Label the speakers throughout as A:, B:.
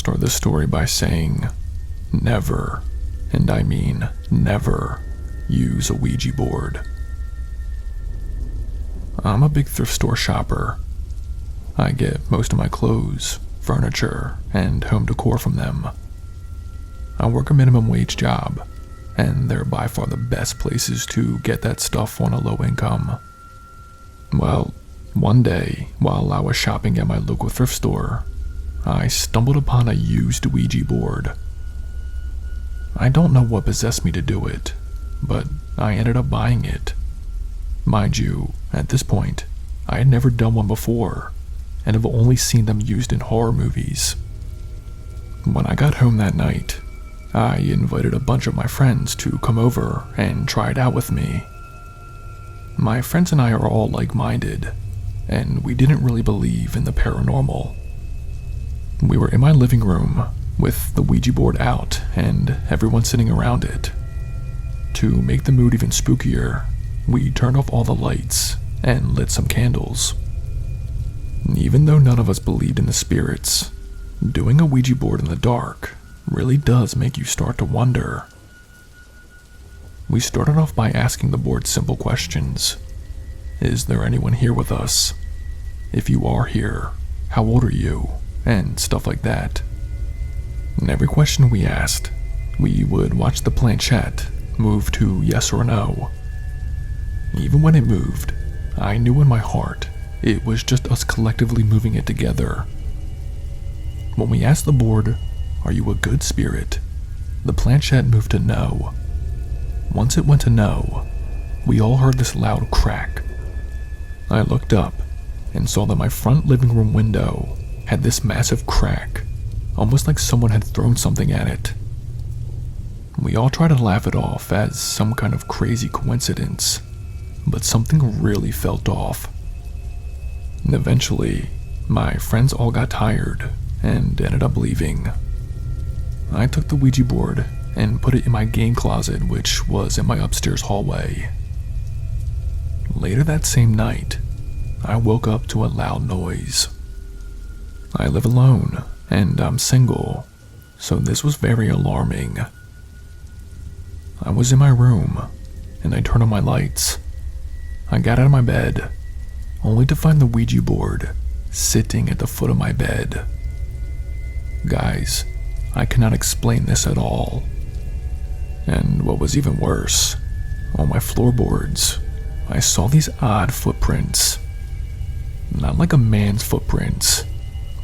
A: start this story by saying, never, and I mean never, use a Ouija board. I'm a big thrift store shopper. I get most of my clothes, furniture, and home decor from them. I work a minimum wage job, and they're by far the best places to get that stuff on a low income. Well, one day, while I was shopping at my local thrift store, I stumbled upon a used Ouija board. I don't know what possessed me to do it, but I ended up buying it. Mind you, at this point, I had never done one before, and have only seen them used in horror movies. When I got home that night, I invited a bunch of my friends to come over and try it out with me. My friends and I are all like-minded, and we didn't really believe in the paranormal. We were in my living room with the Ouija board out and everyone sitting around it. To make the mood even spookier, we turned off all the lights and lit some candles. Even though none of us believed in the spirits, doing a Ouija board in the dark really does make you start to wonder. We started off by asking the board simple questions. Is there anyone here with us? If you are here, how old are you? And stuff like that. In every question we asked, we would watch the planchette move to yes or no. Even when it moved, I knew in my heart it was just us collectively moving it together. When we asked the board, "Are you a good spirit?" the planchette moved to no. Once it went to no, we all heard this loud crack. I looked up and saw that my front living room window had this massive crack, almost like someone had thrown something at it. We all tried to laugh it off as some kind of crazy coincidence, but something really felt off. And eventually, my friends all got tired and ended up leaving. I took the Ouija board and put it in my game closet, which was in my upstairs hallway. Later that same night, I woke up to a loud noise. I live alone, and I'm single, so this was very alarming. I was in my room, and I turned on my lights. I got out of my bed, only to find the Ouija board sitting at the foot of my bed. Guys, I cannot explain this at all. And what was even worse, on my floorboards, I saw these odd footprints. Not like a man's footprints,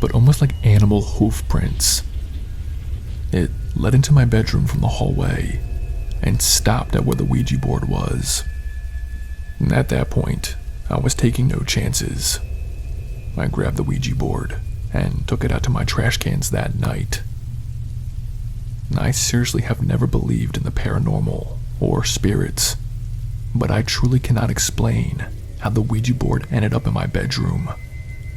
A: but almost like animal hoof prints. It led into my bedroom from the hallway and stopped at where the Ouija board was. And at that point, I was taking no chances. I grabbed the Ouija board and took it out to my trash cans that night. I seriously have never believed in the paranormal or spirits, but I truly cannot explain how the Ouija board ended up in my bedroom,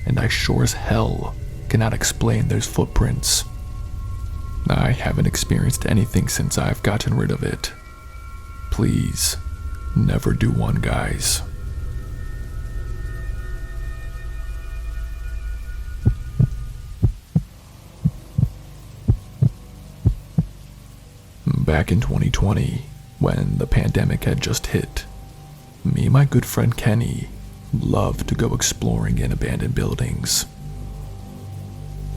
A: and I sure as hell cannot explain those footprints. I haven't experienced anything since I've gotten rid of it. Please, never do one, guys. Back in 2020, when the pandemic had just hit, me and my good friend Kenny loved to go exploring in abandoned buildings.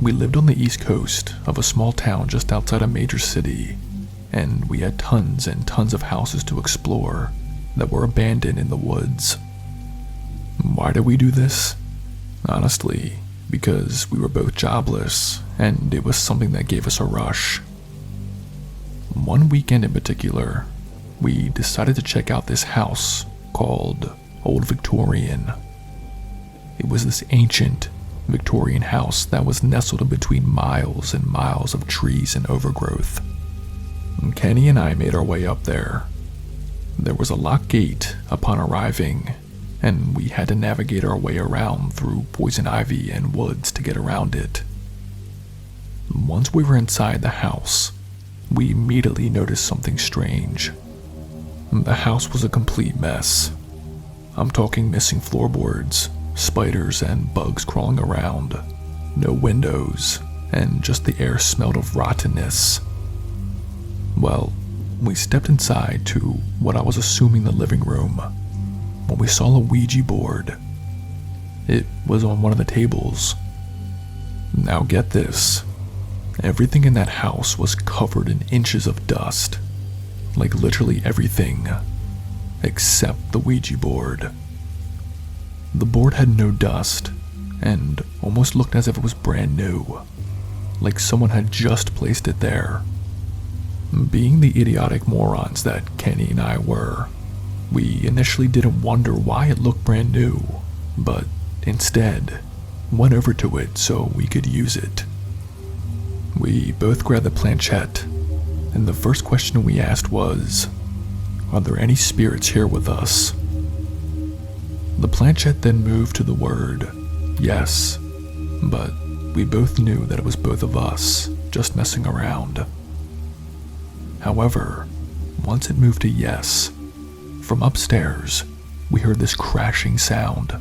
A: We lived on the east coast of a small town just outside a major city, and we had tons and tons of houses to explore that were abandoned in the woods. Why did we do this? Honestly, because we were both jobless, and it was something that gave us a rush. One weekend in particular, we decided to check out this house called Old Victorian. It was this ancient Victorian house that was nestled in between miles and miles of trees and overgrowth. Kenny and I made our way up there. There was a locked gate upon arriving, and we had to navigate our way around through poison ivy and woods to get around it. Once we were inside the house, we immediately noticed something strange. The house was a complete mess. I'm talking missing floorboards, spiders and bugs crawling around, no windows, and just the air smelled of rottenness. Well, we stepped inside to what I was assuming the living room when we saw a Ouija board. It was on one of the tables. Now get this, everything in that house was covered in inches of dust, like literally everything, except the Ouija board. The board had no dust, and almost looked as if it was brand new, like someone had just placed it there. Being the idiotic morons that Kenny and I were, we initially didn't wonder why it looked brand new, but instead went over to it so we could use it. We both grabbed the planchette, and the first question we asked was, "Are there any spirits here with us?" The planchette then moved to the word yes, but we both knew that it was both of us just messing around. However, once it moved to yes, from upstairs, we heard this crashing sound.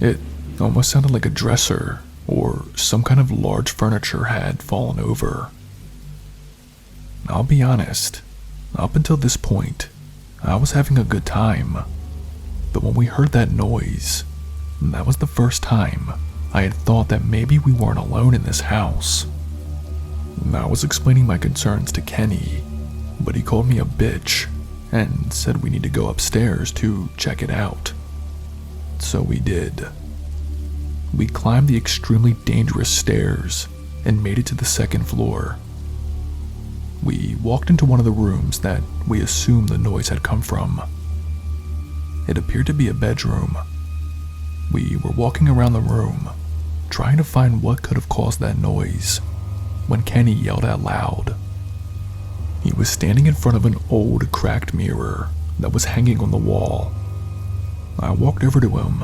A: It almost sounded like a dresser or some kind of large furniture had fallen over. I'll be honest, up until this point, I was having a good time. But when we heard that noise, that was the first time I had thought that maybe we weren't alone in this house. I was explaining my concerns to Kenny, but he called me a bitch and said we need to go upstairs to check it out. So we did. We climbed the extremely dangerous stairs and made it to the second floor. We walked into one of the rooms that we assumed the noise had come from. It appeared to be a bedroom. We were walking around the room, trying to find what could have caused that noise, when Kenny yelled out loud. He was standing in front of an old, cracked mirror that was hanging on the wall. I walked over to him,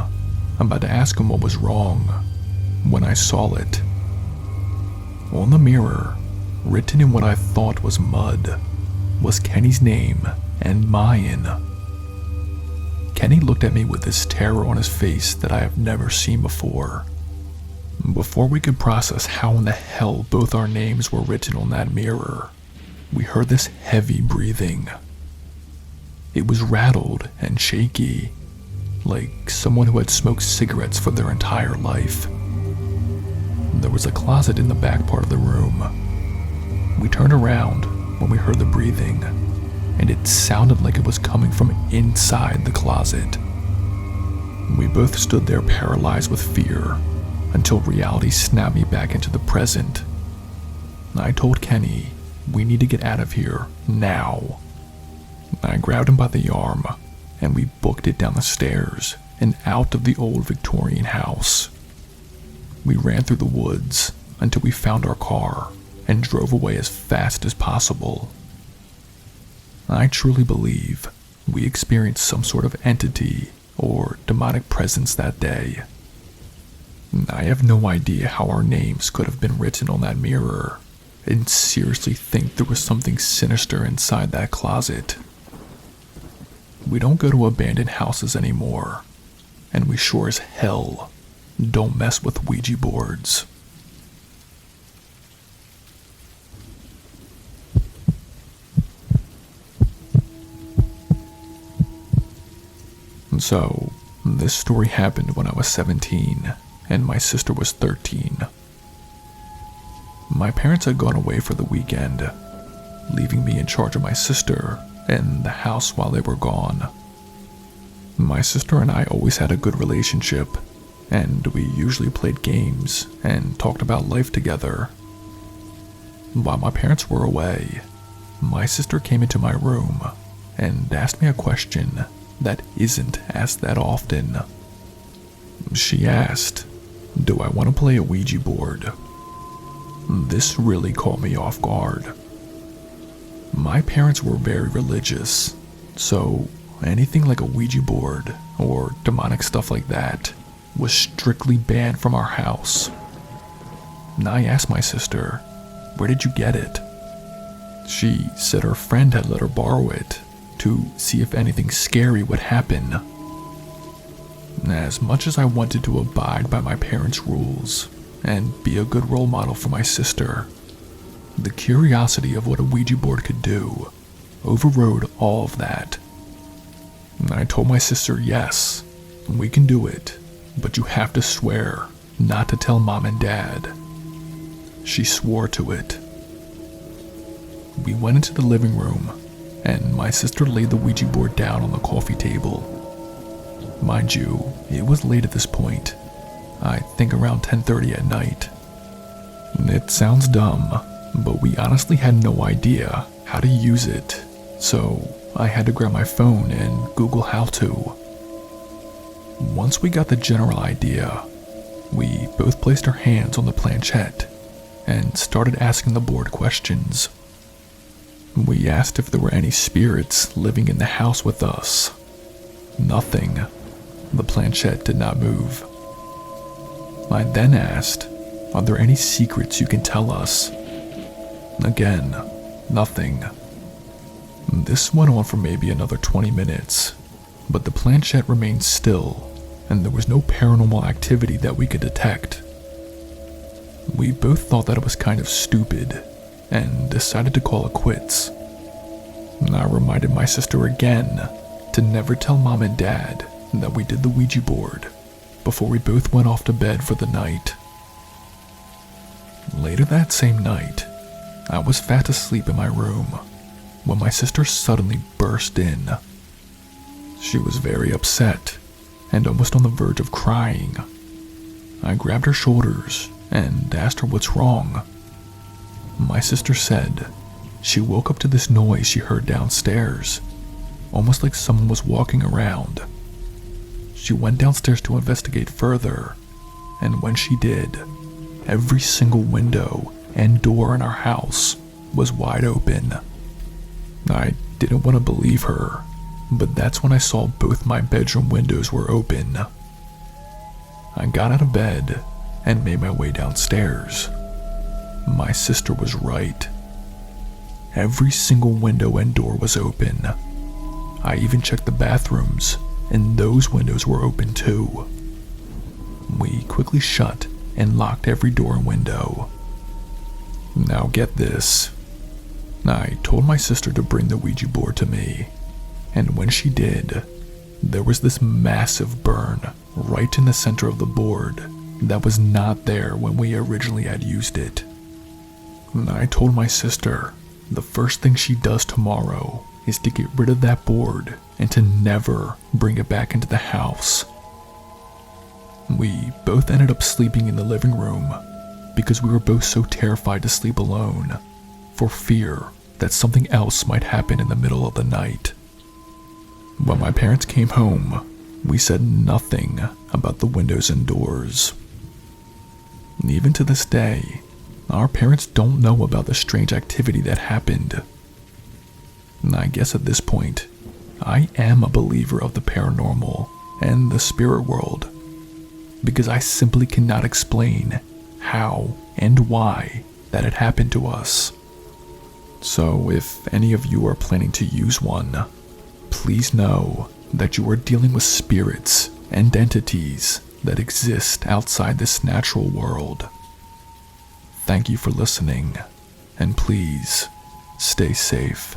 A: about to ask him what was wrong, when I saw it. On the mirror, written in what I thought was mud, was Kenny's name and mine. Kenny looked at me with this terror on his face that I have never seen before. Before we could process how in the hell both our names were written on that mirror, we heard this heavy breathing. It was rattled and shaky, like someone who had smoked cigarettes for their entire life. There was a closet in the back part of the room. We turned around when we heard the breathing, and it sounded like it was coming from inside the closet. We both stood there paralyzed with fear until reality snapped me back into the present. I told Kenny, we need to get out of here now. I grabbed him by the arm, and we booked it down the stairs and out of the old Victorian house. We ran through the woods until we found our car and drove away as fast as possible. I truly believe we experienced some sort of entity or demonic presence that day. I have no idea how our names could have been written on that mirror, and seriously think there was something sinister inside that closet. We don't go to abandoned houses anymore, and we sure as hell don't mess with Ouija boards. So, this story happened when I was 17, and my sister was 13. My parents had gone away for the weekend, leaving me in charge of my sister and the house while they were gone. My sister and I always had a good relationship, and we usually played games and talked about life together. While my parents were away, my sister came into my room and asked me a question that isn't asked that often. She asked, "Do I want to play a Ouija board?" This really caught me off guard. My parents were very religious, so anything like a Ouija board or demonic stuff like that was strictly banned from our house. I asked my sister, "Where did you get it?" She said her friend had let her borrow it to see if anything scary would happen. As much as I wanted to abide by my parents' rules and be a good role model for my sister. The curiosity of what a Ouija board could do overrode all of that. I told my sister, yes, we can do it, but you have to swear not to tell Mom and Dad. She swore to it. We went into the living room, and my sister laid the Ouija board down on the coffee table. Mind you, it was late at this point. I think around 10:30 at night. It sounds dumb, but we honestly had no idea how to use it, so I had to grab my phone and Google how to. Once we got the general idea, we both placed our hands on the planchette and started asking the board questions. We asked if there were any spirits living in the house with us. Nothing. The planchette did not move. I then asked, are there any secrets you can tell us? Again, nothing. This went on for maybe another 20 minutes, but the planchette remained still, and there was no paranormal activity that we could detect. We both thought that it was kind of stupid, and decided to call it quits. I reminded my sister again to never tell Mom and Dad that we did the Ouija board before we both went off to bed for the night. Later that same night, I was fast asleep in my room when my sister suddenly burst in. She was very upset and almost on the verge of crying. I grabbed her shoulders and asked her what's wrong. My sister said she woke up to this noise she heard downstairs, almost like someone was walking around. She went downstairs to investigate further, and when she did, every single window and door in our house was wide open. I didn't want to believe her, but that's when I saw both my bedroom windows were open. I got out of bed and made my way downstairs. My sister was right. Every single window and door was open. I even checked the bathrooms, and those windows were open too. We quickly shut and locked every door and window. Now get this. I told my sister to bring the Ouija board to me, and when she did, there was this massive burn right in the center of the board that was not there when we originally had used it. I told my sister the first thing she does tomorrow is to get rid of that board and to never bring it back into the house. We both ended up sleeping in the living room because we were both so terrified to sleep alone for fear that something else might happen in the middle of the night. When my parents came home, we said nothing about the windows and doors. Even to this day, our parents don't know about the strange activity that happened. I guess at this point, I am a believer of the paranormal and the spirit world, because I simply cannot explain how and why that had happened to us. So if any of you are planning to use one, please know that you are dealing with spirits and entities that exist outside this natural world. Thank you for listening, and please stay safe.